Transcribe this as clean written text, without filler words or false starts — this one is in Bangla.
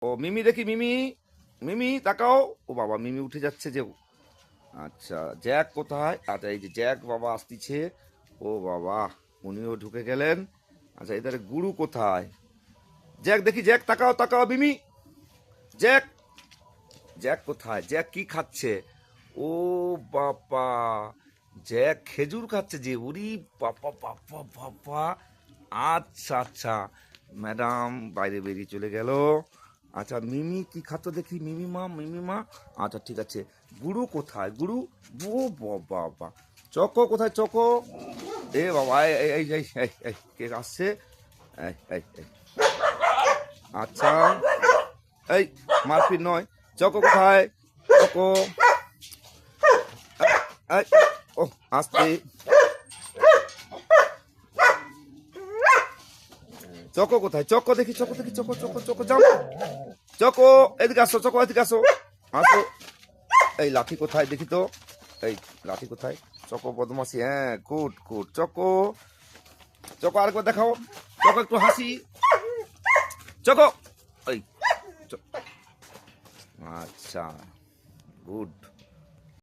ও মিমি দেখি, মিমি, মিমি তাকাও। ও বাবা, মিমি উঠে যাচ্ছে যে। আচ্ছা, জ্যাক কোথায়? আচ্ছা, এই যে জ্যাক বাবা আসতিছে। ও বাবা, উনিও ঢুকে গেলেন। আচ্ছা, এধারে গুরু কোথায়? জ্যাক দেখি, জ্যাক তাকাও, তাকাও মিমি। জ্যাক, জ্যাক কোথায়? জ্যাক কি খাচ্ছে? ও বাবা, জ্যাক খেজুর খাচ্ছে যে। উরি বাবা বাবা বাবা। আচ্ছা আচ্ছা, ম্যাডাম বাইরে বেরিয়ে চলে গেল। আচ্ছা, মিমি কি খাচ্ছ দেখি, মিমি মা, মিমি মা। আচ্ছা ঠিক আছে, গুরু কোথায়? গুরু, ও বাবা, চকো কোথায়? চকো, এ বাবা, এই এই এই এই এই, কে আসছে? এই এই এই, আচ্ছা, এই মারপিট নয়। চকো কোথায়? চকো, এই, ও আসতে। চকো কোথায়? চকো দেখি, চকো দেখি, চকো চকো চকো যাও। চকো এদিকে আসো, চকো এদিকে আসো, আসো। এই লাঠি কোথায় দেখি তো? এই লাঠি কোথায়? চকো বদমাসি, হ্যাঁ, গুড গুড। চকো, চকো আরেকবার দেখাও। চকো একটু হাসি। চকো, এই, আচ্ছা, গুড।